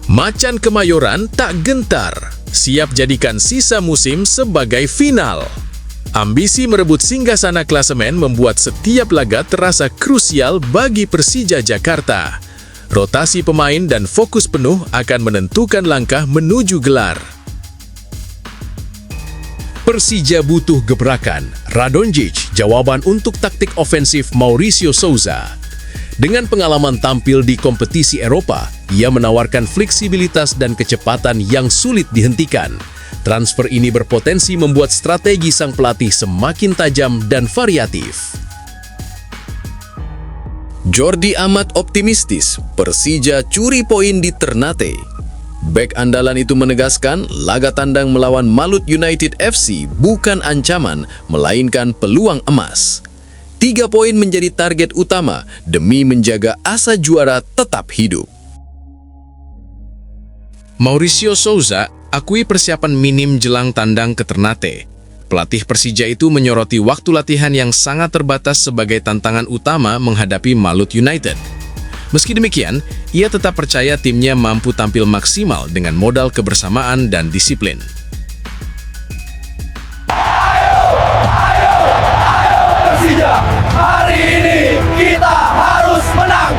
Macan Kemayoran tak gentar, siap jadikan sisa musim sebagai final. Ambisi merebut singgasana klasemen membuat setiap laga terasa krusial bagi Persija Jakarta. Rotasi pemain dan fokus penuh akan menentukan langkah menuju gelar. Persija butuh gebrakan. Radonjic, jawaban untuk taktik ofensif Mauricio Souza. Dengan pengalaman tampil di kompetisi Eropa, ia menawarkan fleksibilitas dan kecepatan yang sulit dihentikan. Transfer ini berpotensi membuat strategi sang pelatih semakin tajam dan variatif. Jordi amat optimistis, Persija curi poin di Ternate. Bek andalan itu menegaskan, laga tandang melawan Malut United FC bukan ancaman, melainkan peluang emas. 3 poin menjadi target utama demi menjaga asa juara tetap hidup. Mauricio Souza akui persiapan minim jelang tandang ke Ternate. Pelatih Persija itu menyoroti waktu latihan yang sangat terbatas sebagai tantangan utama menghadapi Malut United. Meski demikian, ia tetap percaya timnya mampu tampil maksimal dengan modal kebersamaan dan disiplin. Persija, hari ini kita harus menang.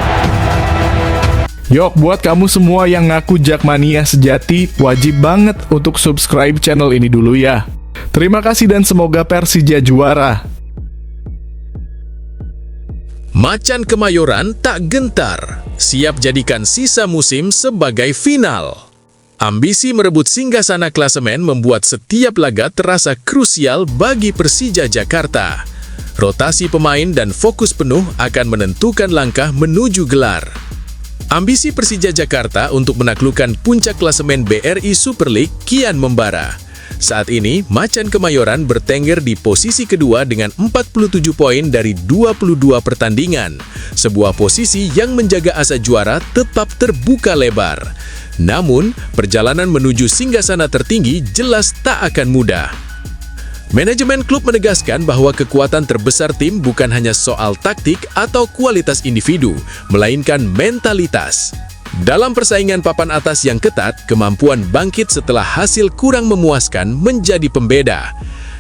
Yuk, buat kamu semua yang ngaku Jakmania sejati, wajib banget untuk subscribe channel ini dulu ya. Terima kasih dan semoga Persija juara. Macan Kemayoran tak gentar, siap jadikan sisa musim sebagai final. Ambisi merebut singgasana klasemen membuat setiap laga terasa krusial bagi Persija Jakarta. Rotasi pemain dan fokus penuh akan menentukan langkah menuju gelar. Ambisi Persija Jakarta untuk menaklukkan puncak klasemen BRI Super League kian membara. Saat ini, Macan Kemayoran bertengger di posisi kedua dengan 47 poin dari 22 pertandingan. Sebuah posisi yang menjaga asa juara tetap terbuka lebar. Namun, perjalanan menuju singgasana tertinggi jelas tak akan mudah. Manajemen klub menegaskan bahwa kekuatan terbesar tim bukan hanya soal taktik atau kualitas individu, melainkan mentalitas. Dalam persaingan papan atas yang ketat, kemampuan bangkit setelah hasil kurang memuaskan menjadi pembeda.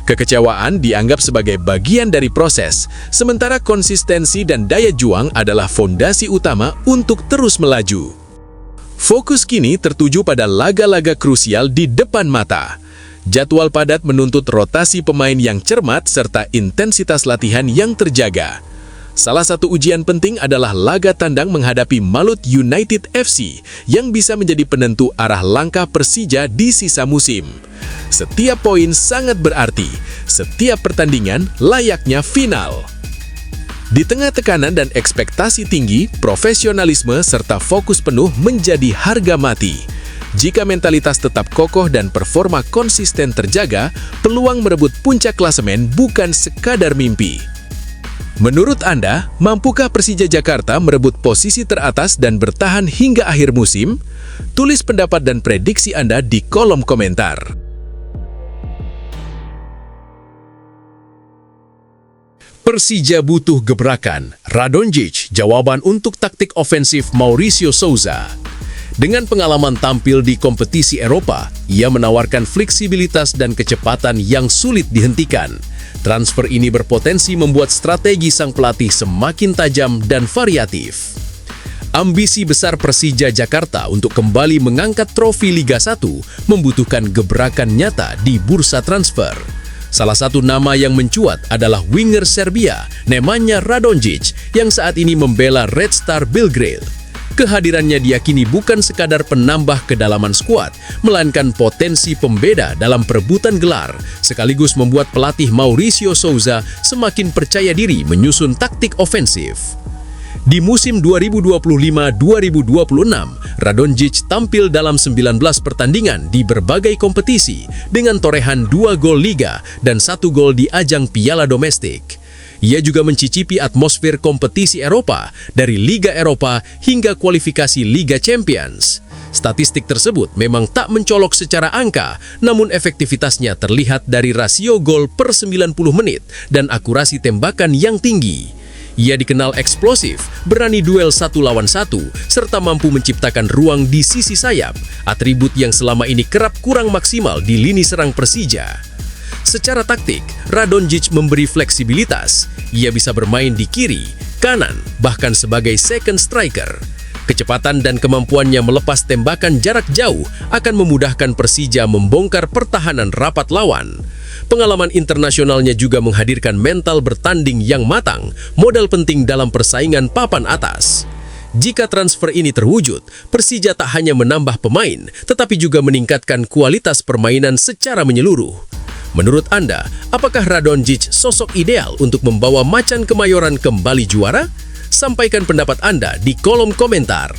Kekecewaan dianggap sebagai bagian dari proses, sementara konsistensi dan daya juang adalah fondasi utama untuk terus melaju. Fokus kini tertuju pada laga-laga krusial di depan mata. Jadwal padat menuntut rotasi pemain yang cermat serta intensitas latihan yang terjaga. Salah satu ujian penting adalah laga tandang menghadapi Malut United FC yang bisa menjadi penentu arah langkah Persija di sisa musim. Setiap poin sangat berarti, setiap pertandingan layaknya final. Di tengah tekanan dan ekspektasi tinggi, profesionalisme serta fokus penuh menjadi harga mati. Jika mentalitas tetap kokoh dan performa konsisten terjaga, peluang merebut puncak klasemen bukan sekadar mimpi. Menurut Anda, mampukah Persija Jakarta merebut posisi teratas dan bertahan hingga akhir musim? Tulis pendapat dan prediksi Anda di kolom komentar. Persija butuh gebrakan. Radonjic, jawaban untuk taktik ofensif Mauricio Souza. Dengan pengalaman tampil di kompetisi Eropa, ia menawarkan fleksibilitas dan kecepatan yang sulit dihentikan. Transfer ini berpotensi membuat strategi sang pelatih semakin tajam dan variatif. Ambisi besar Persija Jakarta untuk kembali mengangkat trofi Liga 1 membutuhkan gebrakan nyata di bursa transfer. Salah satu nama yang mencuat adalah winger Serbia, Nemanja Radonjic, yang saat ini membela Red Star Belgrade. Kehadirannya diyakini bukan sekadar penambah kedalaman skuad, melainkan potensi pembeda dalam perebutan gelar, sekaligus membuat pelatih Mauricio Souza semakin percaya diri menyusun taktik ofensif. Di musim 2025-2026, Radonjic tampil dalam 19 pertandingan di berbagai kompetisi dengan torehan 2 gol Liga dan 1 gol di ajang Piala Domestik. Ia juga mencicipi atmosfer kompetisi Eropa, dari Liga Eropa hingga kualifikasi Liga Champions. Statistik tersebut memang tak mencolok secara angka, namun efektivitasnya terlihat dari rasio gol per 90 menit dan akurasi tembakan yang tinggi. Ia dikenal eksplosif, berani duel satu lawan satu, serta mampu menciptakan ruang di sisi sayap, atribut yang selama ini kerap kurang maksimal di lini serang Persija. Secara taktik, Radonjic memberi fleksibilitas. Ia bisa bermain di kiri, kanan, bahkan sebagai second striker. Kecepatan dan kemampuannya melepas tembakan jarak jauh akan memudahkan Persija membongkar pertahanan rapat lawan. Pengalaman internasionalnya juga menghadirkan mental bertanding yang matang, modal penting dalam persaingan papan atas. Jika transfer ini terwujud, Persija tak hanya menambah pemain, tetapi juga meningkatkan kualitas permainan secara menyeluruh. Menurut Anda, apakah Radonjic sosok ideal untuk membawa Macan Kemayoran kembali juara? Sampaikan pendapat Anda di kolom komentar.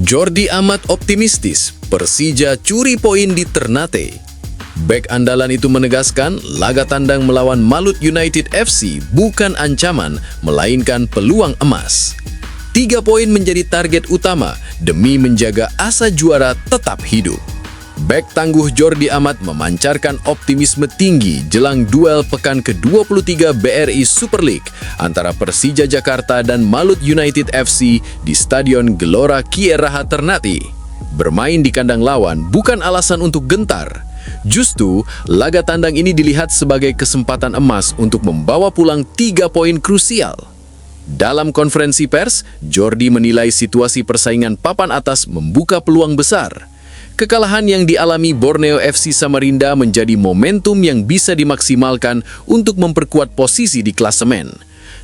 Jordi Amat optimistis Persija curi poin di Ternate. Bek andalan itu menegaskan laga tandang melawan Malut United FC bukan ancaman, melainkan peluang emas. 3 poin menjadi target utama demi menjaga asa juara tetap hidup. Bek tangguh Jordi Amat memancarkan optimisme tinggi jelang duel pekan ke-23 BRI Super League antara Persija Jakarta dan Malut United FC di Stadion Gelora Kieraha Ternate. Bermain di kandang lawan bukan alasan untuk gentar. Justru, laga tandang ini dilihat sebagai kesempatan emas untuk membawa pulang 3 poin krusial. Dalam konferensi pers, Jordi menilai situasi persaingan papan atas membuka peluang besar. Kekalahan yang dialami Borneo FC Samarinda menjadi momentum yang bisa dimaksimalkan untuk memperkuat posisi di klasemen.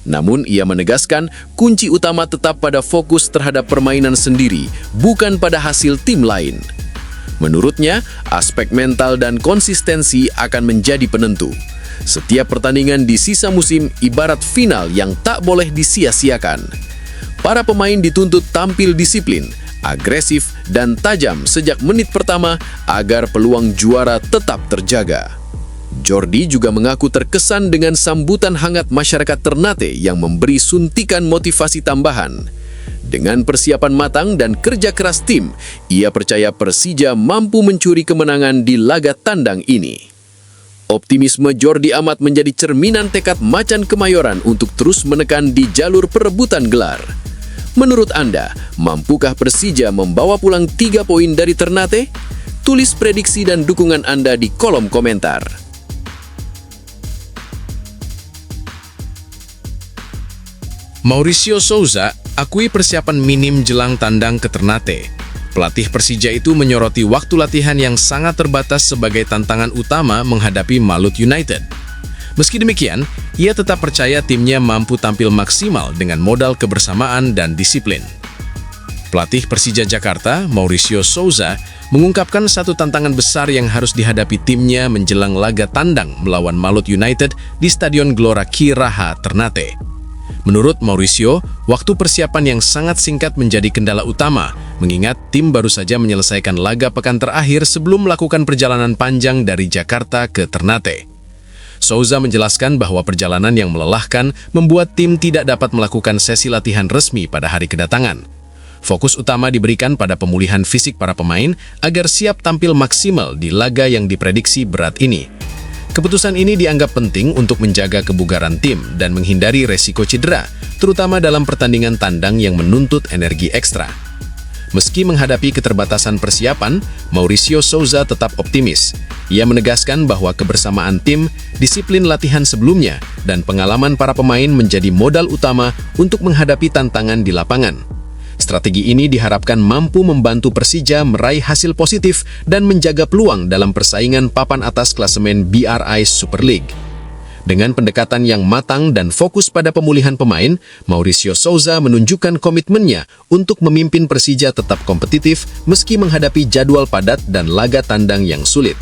Namun ia menegaskan kunci utama tetap pada fokus terhadap permainan sendiri, bukan pada hasil tim lain. Menurutnya, aspek mental dan konsistensi akan menjadi penentu. Setiap pertandingan di sisa musim ibarat final yang tak boleh disia-siakan. Para pemain dituntut tampil disiplin, agresif, dan tajam sejak menit pertama agar peluang juara tetap terjaga. Jordi juga mengaku terkesan dengan sambutan hangat masyarakat Ternate yang memberi suntikan motivasi tambahan. Dengan persiapan matang dan kerja keras tim, ia percaya Persija mampu mencuri kemenangan di laga tandang ini. Optimisme Jordi Amat menjadi cerminan tekad Macan Kemayoran untuk terus menekan di jalur perebutan gelar. Menurut Anda, mampukah Persija membawa pulang 3 poin dari Ternate? Tulis prediksi dan dukungan Anda di kolom komentar. Mauricio Souza akui persiapan minim jelang tandang ke Ternate. Pelatih Persija itu menyoroti waktu latihan yang sangat terbatas sebagai tantangan utama menghadapi Malut United. Meski demikian, ia tetap percaya timnya mampu tampil maksimal dengan modal kebersamaan dan disiplin. Pelatih Persija Jakarta, Mauricio Souza, mengungkapkan satu tantangan besar yang harus dihadapi timnya menjelang laga tandang melawan Malut United di Stadion Gelora Kieraha Ternate. Menurut Mauricio, waktu persiapan yang sangat singkat menjadi kendala utama, mengingat tim baru saja menyelesaikan laga pekan terakhir sebelum melakukan perjalanan panjang dari Jakarta ke Ternate. Souza menjelaskan bahwa perjalanan yang melelahkan membuat tim tidak dapat melakukan sesi latihan resmi pada hari kedatangan. Fokus utama diberikan pada pemulihan fisik para pemain agar siap tampil maksimal di laga yang diprediksi berat ini. Keputusan ini dianggap penting untuk menjaga kebugaran tim dan menghindari resiko cedera, terutama dalam pertandingan tandang yang menuntut energi ekstra. Meski menghadapi keterbatasan persiapan, Mauricio Souza tetap optimis. Ia menegaskan bahwa kebersamaan tim, disiplin latihan sebelumnya, dan pengalaman para pemain menjadi modal utama untuk menghadapi tantangan di lapangan. Strategi ini diharapkan mampu membantu Persija meraih hasil positif dan menjaga peluang dalam persaingan papan atas klasemen BRI Super League. Dengan pendekatan yang matang dan fokus pada pemulihan pemain, Mauricio Souza menunjukkan komitmennya untuk memimpin Persija tetap kompetitif meski menghadapi jadwal padat dan laga tandang yang sulit.